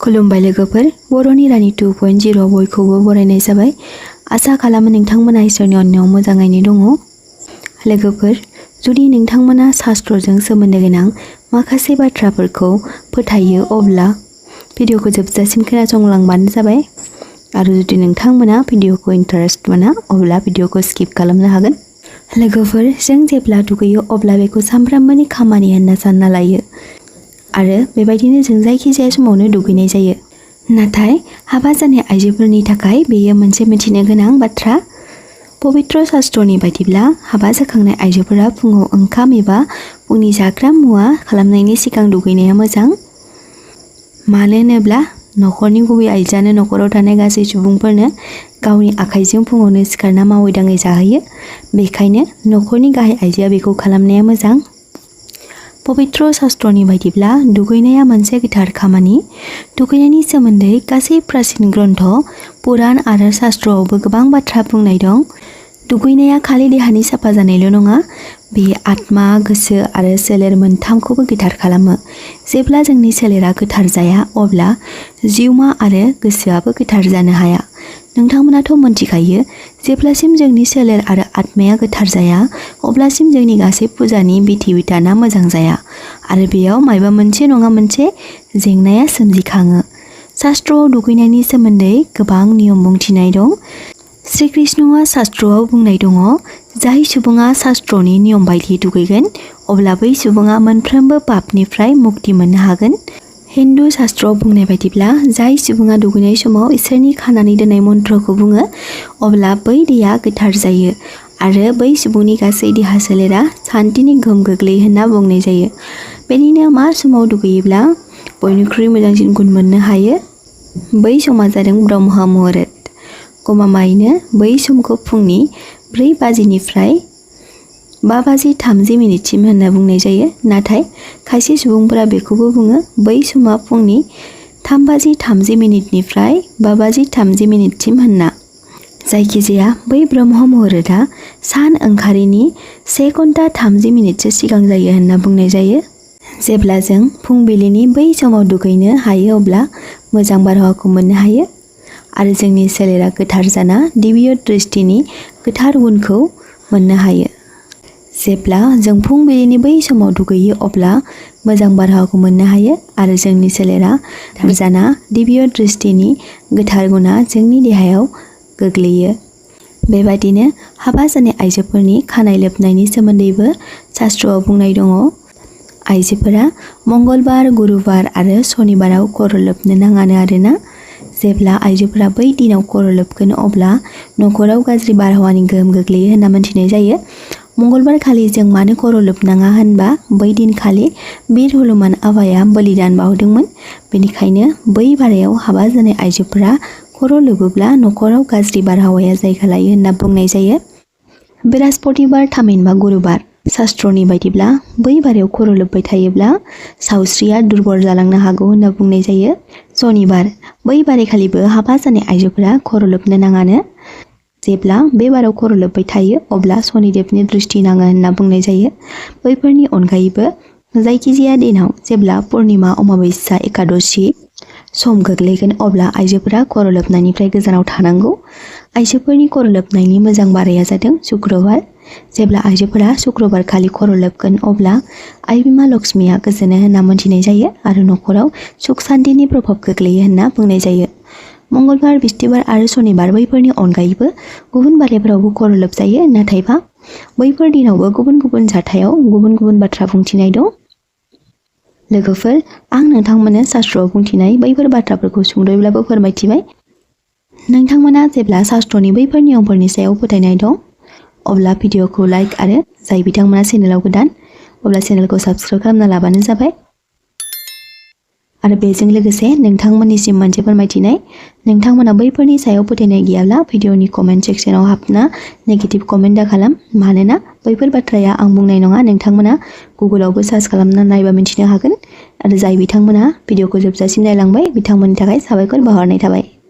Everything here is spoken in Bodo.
खुलुमबाय लोगोफोर, बर'नि रानि 2.0 बयखौबो बरायनाय जाबाय। आसा खालामो नोंथांमोना इसोरनि अननायाव मोजाङैनो दङ। लोगोफोर, जुदि नोंथांमोना शास्त्रजों सोमोन्दो गोनां माखासे बाथ्राफोरखौ फोथायो अब्ला भिडिअखौ जोबजासिम खोनासंलांबानो जाबाय। आरो जुदि नोंथांमोना भिडिअखौ इन्टारेस्ट मोना अब्ला भिडिअखौ स्किप खालामनो हागोन। लोगोफोर, जों जेब्ला दुगैयो अब्ला बेखौ सानफ्रामबोनि खामानि होनना सानना लायो। आरो बेबायदिनो जों जायखिजाया समावनो दुगैनाय जायो। नाथाय हाबा जानाय आइजोफोरनि थाखाय बेयो मोनसे मिथिनो गोनां बाथ्रा। पवित्र शास्त्रनि बायदिब्ला हाबा जाखांनाय आइजोफोरा फुङाव ओंखाम एबा फुंनि जाग्रा मुवा खालामनायनि सिगां दुगैनाया मोजां। मानो होनोब्ला नखरनि गुबै आइजोआनो नखराव थानाय गासै सुबुंफोरनो गावनि आखाइजों फुङावनो सिखारना मावै दाङै जाहोयो। बेखायनो नखरनि गाहाय आइजोआ बेखौ खालामनाया मोजां। पवित्र शास्त्रनि बायदिब्ला दुगैनाया मोनसे गोथार खामानि। दुगैनायनि सोमोन्दै गासै प्राचीन ग्रन्थ, पुराण आरो शास्त्रआवबो गोबां बाथ्रा बुंनाय दं। दुगैनाया खालि देहानि साफा जानायल' नङा, बेयो आत्मा, गोसो आरो सोलेर मोनथामखौबो गोथार खालामो। जेब्ला जोंनि सोलेरा गोथार जाया अब्ला जिउमा आरो गोसोआबो गोथार जानो हाया। नोंथांमोनाथ' मोनथिखायो, जेब्लासिम जोंनि सोलेर आरो आत्माया गोथार जाया अब्लासिम जोंनि गासै फुजानि बिथि-बिधाना मोजां जाया आरो बेयाव मायबा मोनसे नङा मोनसे जेंनाया सोमजिखाङो। शास्त्रआव दुगैनायनि सोमोन्दै गोबां नियम बुंथिनाय दं। श्रीकृष्णआ शास्त्रआव बुंनाय दङ, जाय सुबुङा शास्त्रनि नियम बायदियै दुगैगोन अब्ला बै सुबुङा मोनफ्रोमबो पापनिफ्राय मुक्ति मोननो हागोन। हिन्दु शास्त्रआव बुंनाय बायदिब्ला जाय सुबुङा दुगैनाय समाव इसोरनि खानानै दोननाय मन्त्रखौ बुङो अब्ला बै दैया गोथार जायो आरो बै सुबुंनि गासै देहा सोलेरा सान्थिनि गोहोम गोग्लैयो होनना बुंनाय जायो। बेनिनो मा समाव दुगैयोब्ला बयनिख्रुइ मोजांसिन गुन मोननो हायो? बै समा जादों ब्रह्म मुहुर्त। गमामायैनो बै समखौ फुंनि 4 बाजिनिफ्राय 5:30 होनना बुंनाय जायो। नाथाय खायसे सुबुंफोरा बेखौबो बुङो बै समा फुंनि 3:30निफ्राय 5:30 होनना। जायखिजाया बै ब्रह्म मुहुर्तआ सान ओंखारिनि 1 घन्टा 30 मिनिटसो सिगां जायो होनना बुंनाय जायो। जेब्ला जों फुंबिलिनि बै समाव दुगैनो हायो अब्ला मोजां बारहावाखौ मोननो हायो आरो जोंनि सोलेरा गोथार जाना दिव्य दृष्टिनि गोथार गुनखौ मोननो हायो। जेब्ला जों फुंबिलिनि बै समाव दुगैयो अब्ला मोजां बारहावाखौ मोननो हायो आरो जोंनि सोलेरा गोथार जाना दिव्य दृष्टिनि गोथार गुना जोंनि देहायाव गोग्लैयो। बेबादिनो हाबा जानाय आइजोफोरनि खानाय लोबनायनि सोमोन्दैबो शास्त्रआव बुंनाय दङ। आइजोफोरा मंगलबार, गुरुबार आरो सनिबाराव खर' लोबनो नाङानो आरोना। जेब्ला आइजोफोरा बै दिनाव खर' लोबगोन अब्ला नखराव गाज्रि बारहावानि गोहोम गोग्लैयो होनना मिथिनाय जायो। मंगलबार खालि जों मानो खर' लोबनाङा होनबा बै दिनखालि बिर हनुमान आफाया बलिदान बावदोंमोन। बेनिखायनो बै बारायाव हाबा जानाय आइजोफोरा खर' लोबोब्ला नखराव गाज्रि बारहावाया जायगा लायो होनना बुंनाय जायो। बृहस्पतिबार थामहिनबा गुरुबार। शास्त्रनि बायदिब्ला बै बारायाव खर' लोबबाय थायोब्ला सावस्रिया दुर्बल जालांनो हागौ होनना बुंनाय जायो। सनिबार। बै बारायखालिबो हाबा जानाय आइजोफोरा खर' लोबनो नाङानो। जेब्ला बे बाराव खर' लोबबाय थायो अब्ला शनिदेबनि दृष्टि नाङो होनना बुंनाय जायो। बैफोरनि अनगायैबो जायखिजाया दिनाव जेब्ला पुर्णिमा, अमाबस्या, एकादशी सम गोग्लैगोन अब्ला आइजोफोरा खर' लोबनायनिफ्राय गोजानाव थानांगौ। आइजोफोरनि खर' लोबनायनि मोजां बाराया जादों शुक्रबार। जेब्ला आइजोफोरा शुक्रबार खालि खर' लोबगोन अब्ला आइ बिमा लक्ष्मीया गोजोनो होनना मिथिनाय जायो आरो नखराव सुख सान्थिनि प्रभाब गोग्लैयो होनना बुंनाय जायो। मंगलबार, बिस्थिबार आरो सनिबार बैफोरनि अनगायैबो गुबुन बारायफोरावबो खर' लोबजायो। नाथायबा बैफोर दिनावबो गुबुन गुबुन जाथायाव गुबुन गुबुन बाथ्रा बुंथिनाय दं। लोगोफोर, आं नोंथांमोननो शास्त्रआव बुंथिनाय बैफोर बाथ्राफोरखौ सुंद'यैब्लाबो फोरमायथिबाय। नोंथांमोना जेब्ला शास्त्रनि बैफोर नियमफोरनि सायाव फोथायनाय दं अब्ला भिडिअखौ लाइक आरो जाय बिथांमोना चेनेलाव गोदान अब्ला चेनेलखौ साबस्क्राइब खालामना लाबानो जाबाय। आरो बेजों लोगोसे नोंथांमोननिसिम मोनसे फोरमायथिनाय, नोंथांमोना बैफोरनि सायाव फोथायनाय गैयाब्ला भिडिअनि कमेन्ट सेक्सनाव हाबना नेगेटिभ कमेन्ट दाखालाम। मानोना बैफोर बाथ्राया आं बुंनाय नङा, नोंथांमोना गुगोलावबो सार्च खालामना नायबा मिथिनो हागोन। आरो जाय बिथांमोना भिडिअखौ जोबजासिम नायलांबाय बिथांमोननि थाखाय साबायखर बावहरनाय थाबाय।